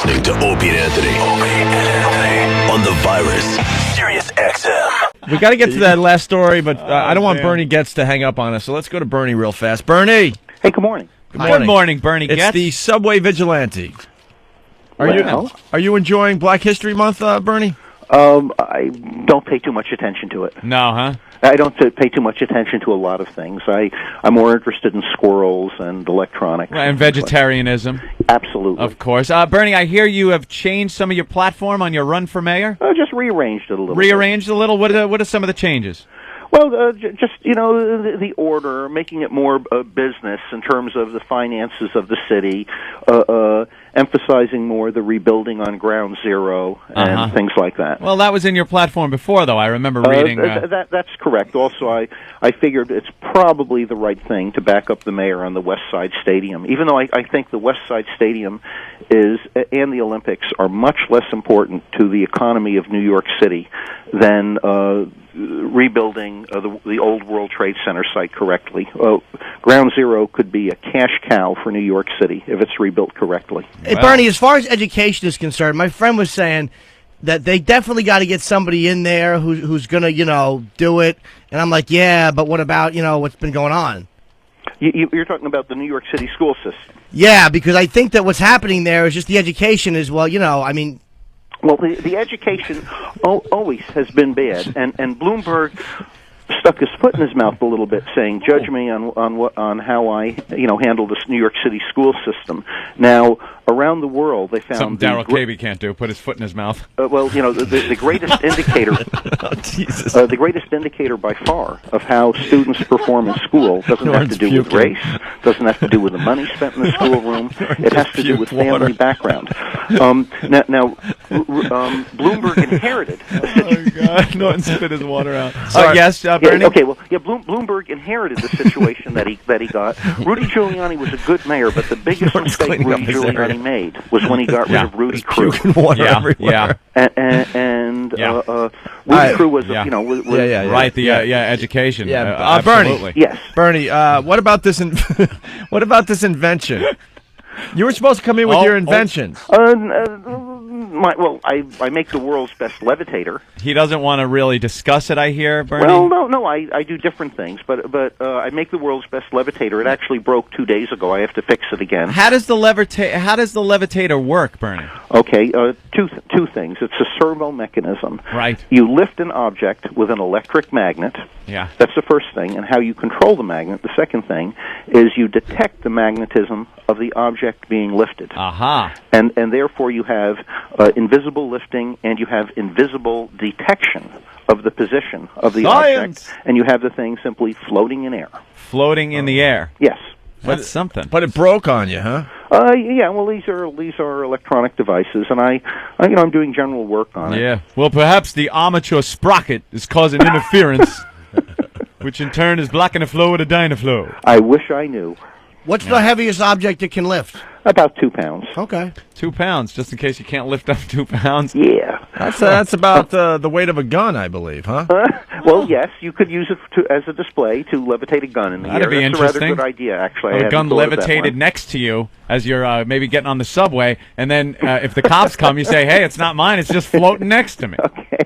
listening to Opie and Anthony. On the virus, Sirius XM. We got to get to that last story, but I don't want Bernie Goetz to hang up on us, so let's go to Bernie real fast. Bernie! Hey, good morning. Good morning, Bernie Goetz. It's the Subway Vigilante. Are you enjoying Black History Month, Bernie? I don't pay too much attention to it. No, huh? I don't pay too much attention to a lot of things. I'm more interested in squirrels and electronics. And vegetarianism. Absolutely. Of course. Bernie, I hear you have changed some of your platform on your run for mayor? Just rearranged it a little Rearranged a little? What are some of the changes? Well, just, the order, making it more business in terms of the finances of the city, emphasizing more the rebuilding on ground zero and things like that. Well, that was in your platform before, though. I remember reading... That's correct. Also, I figured it's probably the right thing to back up the mayor on the West Side Stadium, even though I think the West Side Stadium and the Olympics are much less important to the economy of New York City than rebuilding the old World Trade Center site correctly. Ground Zero could be a cash cow for New York City if it's rebuilt correctly. Hey, Bernie, as far as education is concerned, my friend was saying that they definitely got to get somebody in there who's going to, do it. And I'm like, yeah, but what about, what's been going on? You're talking about the New York City school system. Yeah, because I think that what's happening there is just the education is, well, Well, the education always has been bad, and Bloomberg stuck his foot in his mouth a little bit, saying, "Judge me on how I handle this New York City school system." Now, around the world, they found something Darryl Cabey can't do: put his foot in his mouth. The greatest indicator, the greatest indicator by far of how students perform in school doesn't have to do with race, doesn't have to do with the money spent in the schoolroom. It has to do with family background. Now, Bloomberg inherited. Oh God! Norton spit his water out. Yes, Bernie. Bloomberg inherited the situation that he got. Rudy Giuliani was a good mayor, but the biggest mistake Rudy Giuliani made was when he got rid of Rudy Crew. Everywhere. And Rudy Crew was, right. Education. Bernie. Yes, Bernie. What about this? What about this invention? You were supposed to come in with your inventions. I make the world's best levitator. He doesn't want to really discuss it, I hear, Bernie. Well, no, I do different things, but I make the world's best levitator. It actually broke 2 days ago. I have to fix it again. How does the levitator work, Bernie? Okay, two things. It's a servo mechanism. Right. You lift an object with an electric magnet. Yeah. That's the first thing. And how you control the magnet, the second thing, is you detect the magnetism of the object being lifted. Aha. And therefore you have invisible lifting and you have invisible detection of the position of the object. And you have the thing simply floating in air. Floating in the air. Yes. That's something. But it broke on you, huh? Yeah. Well, these are electronic devices, and I'm doing general work on it. Yeah. Well, perhaps the armature sprocket is causing interference, which in turn is blocking the flow of the Dynaflow. I wish I knew. What's the heaviest object it can lift? About 2 pounds. Okay. 2 pounds, just in case you can't lift up 2 pounds. Yeah. That's about the weight of a gun, I believe, huh? Well, yes, you could use it as a display to levitate a gun in the That'd air. be That's interesting. a rather good idea, actually. A gun levitated next to you as you're maybe getting on the subway, and then if the cops come, you say, "Hey, it's not mine; it's just floating next to me." Okay,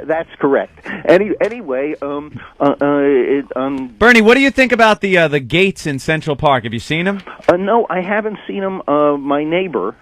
that's correct. Anyway, Bernie, what do you think about the gates in Central Park? Have you seen them? No, I haven't seen them. My neighbor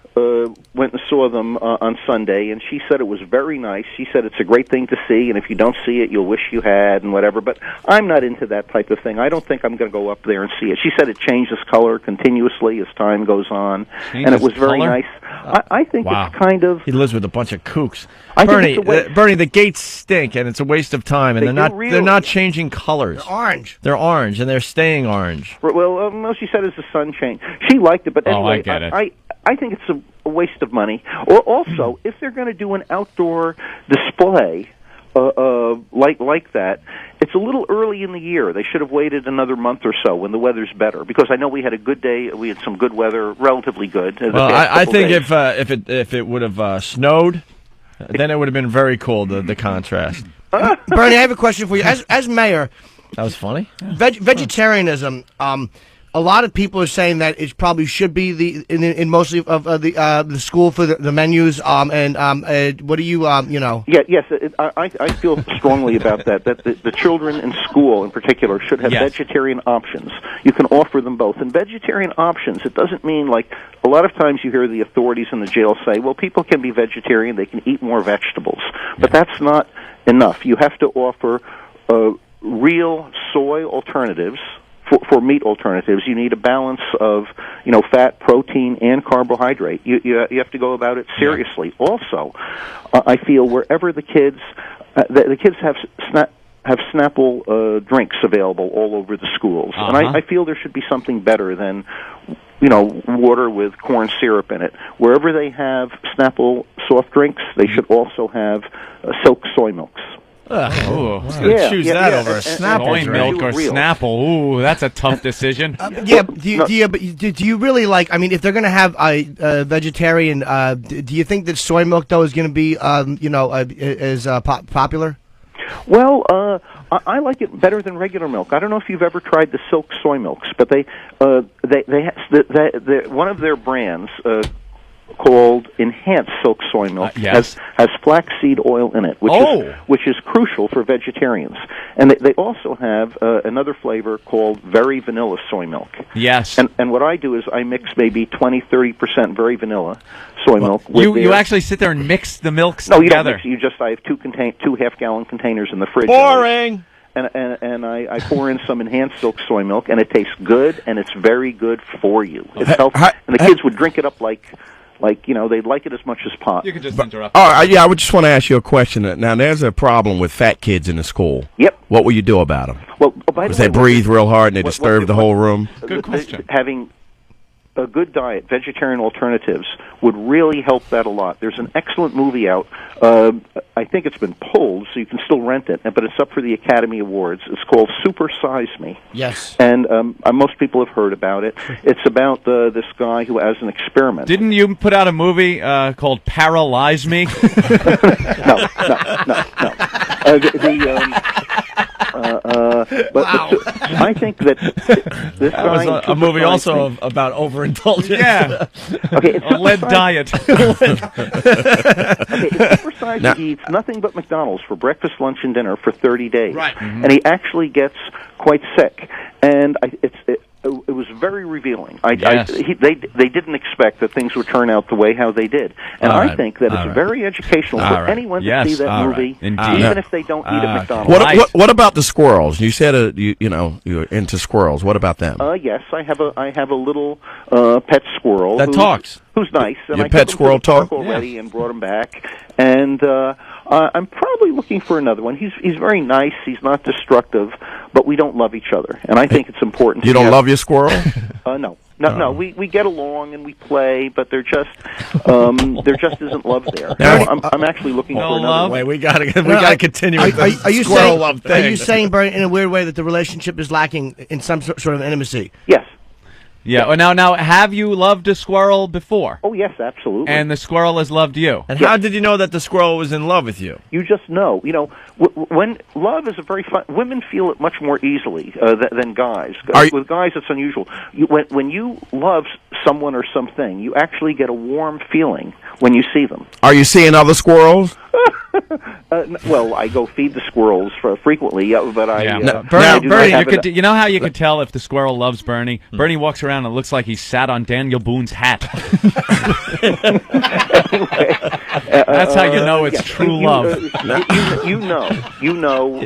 went and saw them on Sunday, and she said it was very nice. She said it's a great thing to see, and if you don't see it, you'll wish you had, and whatever. But I'm not into that type of thing. I don't think I'm going to go up there and see it. She said it changes color continuously as time goes on, and it was very nice. I think it's kind of... He lives with a bunch of kooks. Bernie, Bernie, the gates stink, and it's a waste of time, and they're not changing colors. They're orange. They're orange, and they're staying orange. Well, she said as the sun changed. She liked it, but anyway, I get it. I think it's a waste of money. Or also, if they're going to do an outdoor display like that, it's a little early in the year. They should have waited another month or so when the weather's better. Because I know we had a good day. We had some good weather, relatively good. Well, I think if it would have snowed, then it would have been very cool. The contrast. Bernie, I have a question for you. As mayor, that was funny. Vegetarianism. a lot of people are saying that it probably should be in mostly of the school for the menus. What do you Yes, I feel strongly about that. That the children in school, in particular, should have vegetarian options. You can offer them both. And vegetarian options, it doesn't mean like a lot of times you hear the authorities in the jail say, well, people can be vegetarian, they can eat more vegetables. But that's not enough. You have to offer real soy alternatives. For meat alternatives, you need a balance of fat, protein, and carbohydrate. You have to go about it seriously. Also, I feel wherever the kids have Snapple drinks available all over the schools, and I feel there should be something better than water with corn syrup in it. Wherever they have Snapple soft drinks, they should also have silk soy milks. Choose that over a Snapple soy milk or Snapple. Ooh, that's a tough decision. Do you really like? I mean, if they're going to have a vegetarian, do you think that soy milk though is going to be as popular? Well, I like it better than regular milk. I don't know if you've ever tried the silk soy milks, but they one of their brands. Called enhanced silk soy milk has flaxseed oil in it, which is crucial for vegetarians. And they also have another flavor called very vanilla soy milk. Yes. And what I do is I mix maybe 20-30% very vanilla soy milk. You actually sit there and mix the milks together. No, you don't mix. I have two half-gallon containers in the fridge. Boring. And I pour in some enhanced silk soy milk, and it tastes good, and it's very good for you. It's healthy, and the kids would drink it up like they'd like it as much as pot. You can just interrupt. I would just want to ask you a question. Now, there's a problem with fat kids in the school. Yep. What will you do about them? Well, by the way, they breathe real hard and they disturb the whole room? Good question. Having a good diet, vegetarian alternatives, would really help that a lot. There's an excellent movie out. I think it's been pulled, so you can still rent it, but it's up for the Academy Awards. It's called Super Size Me. Yes. And most people have heard about it. It's about this guy who has an experiment. Didn't you put out a movie called Paralyze Me? No. I think that this guy was a movie also about overindulgence. Yeah. Okay, a lead diet. Super Size Me eats nothing but McDonald's for breakfast, lunch, and dinner for 30 days. Right. Mm-hmm. And he actually gets quite sick. And it was very revealing. They didn't expect that things would turn out the way how they did, and I think that it's very educational for anyone to see that movie, even if they don't eat at McDonald's. What about the squirrels? You said you're into squirrels. What about them? Yes, I have a little pet squirrel that talks. Who's nice? And Your I pet squirrel talk already and brought him back, and I'm probably looking for another one. He's very nice. He's not destructive, but we don't love each other, and I think it's important. You don't love your squirrel? No. We get along and we play, but there just isn't love there. I'm actually looking for another love. one. Wait, we gotta continue with the squirrel love thing. Are you saying, Bernie, in a weird way, that the relationship is lacking in some sort of intimacy? Yes. Yeah. Well, now, have you loved a squirrel before? Oh, yes, absolutely. And the squirrel has loved you. And how did you know that the squirrel was in love with you? You just know. When love is a very fun. Women feel it much more easily than guys. With guys, it's unusual. When you love someone or something, you actually get a warm feeling when you see them. Are you seeing other squirrels? Well, I go feed the squirrels frequently, but Bernie, you know how you could tell if the squirrel loves Bernie? Bernie walks around and it looks like he sat on Daniel Boone's hat. That's how you know it's true love. You know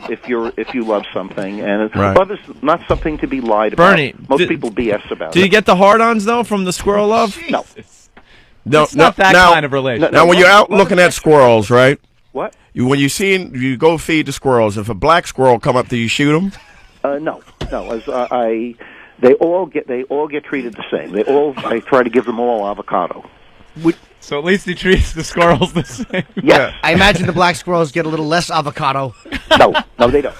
if you love something, and love is not something to be lied about. Bernie, most people BS about it. Do you get the hard-ons though from the squirrel love? No. It's not that kind of relation. Now, when you're out looking at squirrels, right? What? When you go feed the squirrels, if a black squirrel come up, do you shoot him? No. They all get treated the same. I try to give them all avocado. So at least he treats the squirrels the same. Yes. I imagine the black squirrels get a little less avocado. No, they don't.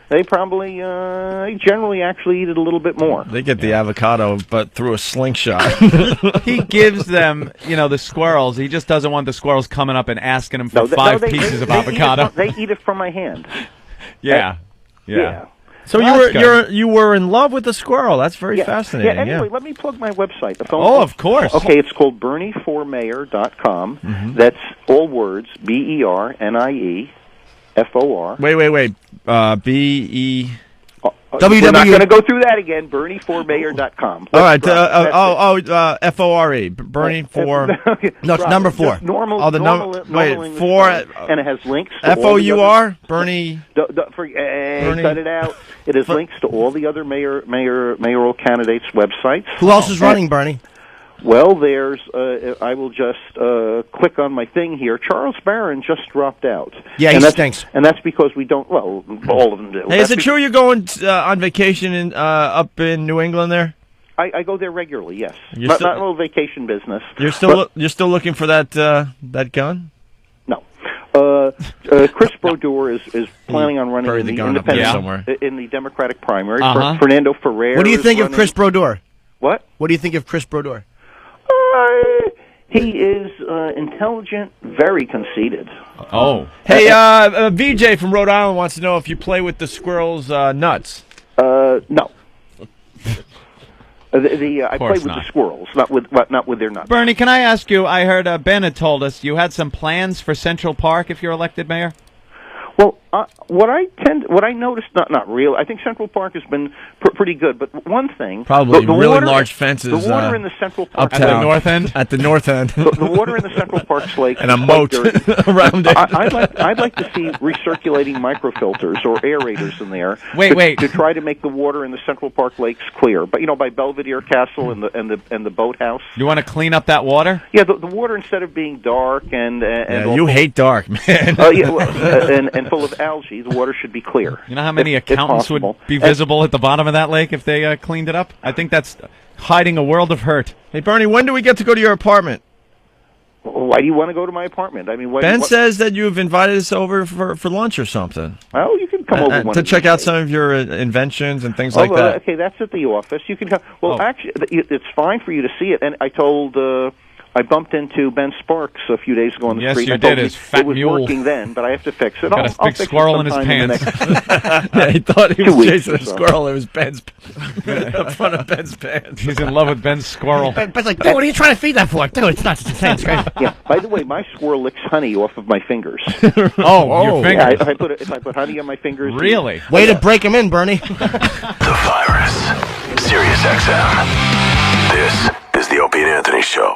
They probably generally actually eat it a little bit more. They get the avocado, but through a slingshot. He gives them, the squirrels. He just doesn't want the squirrels coming up and asking him for five pieces of avocado. They eat it from my hand. Yeah. So you were in love with the squirrel. That's very fascinating. Yeah. Anyway, let me plug my website. Of course. Okay, it's called BernieForMayor.com. That's all words. BernieFor. Wait. BE. We're not going to go through that again. BernieForMayor.com. All right. FORE. Bernie for. No, it's number 4. Normal. Oh, the normal, number. Wait, English 4. spelling, and it has links. To FOUR. Bernie. Bernie. Cut it out. It has links to all the other mayoral candidates' websites. Who else is running, Bernie? Well, there's. I will just click on my thing here. Charles Barron just dropped out. Yeah, he stinks. And that's because we don't. Well, all of them do. Hey, is it true you're going on vacation up in New England there? I go there regularly. Yes, You're not a little vacation business. You're still looking for that gun? No. Chris Brodeur is planning on running in the independent somewhere in the Democratic primary. Fernando Ferrer. What do you think of Chris Brodeur? What? What do you think of Chris Brodeur? He is intelligent, very conceited. Oh. Hey, VJ from Rhode Island wants to know if you play with the squirrel's nuts. No. I play with the squirrels, not with their nuts. Bernie, can I ask you? I heard Ben had told us you had some plans for Central Park if you're elected mayor. Well, what I noticed, not real. I think Central Park has been pretty good, but one thing, probably really large fences. The water in the Central Park uptown, at the north end. At the north end, the water in the Central Park's lake and a moat around it. I'd like to see recirculating microfilters or aerators in there. Wait. To try to make the water in the Central Park lakes clear. But by Belvedere Castle and the boathouse. You want to clean up that water? Yeah, the water instead of being dark and you hate dark, man. And full of algae, the water should be clear. You know how many accountants would be visible at the bottom of that lake if they cleaned it up? I think that's hiding a world of hurt. Hey, Bernie, when do we get to go to your apartment? Why do you want to go to my apartment? I mean, Ben says that you've invited us over for lunch or something. Oh, you can come over to check out some of your inventions and things like that. Okay, that's at the office. You can come. Well, actually, it's fine for you to see it. And I told. I bumped into Ben Sparks a few days ago on the street. Yes, you did. His fat It mule. was working then, but I have to fix it. Got a big squirrel in his pants. Yeah, he thought he was chasing a squirrel. It was Ben's in front of Ben's pants. He's in love with Ben's squirrel. Ben's like, dude, what are you trying to feed that for? Dude, it's not just a crazy. Yeah. By the way, my squirrel licks honey off of my fingers. Your fingers. Yeah, if I put honey on my fingers. Really? Way to break him in, Bernie. The Virus. Sirius XM. This is the Opie and Anthony Show.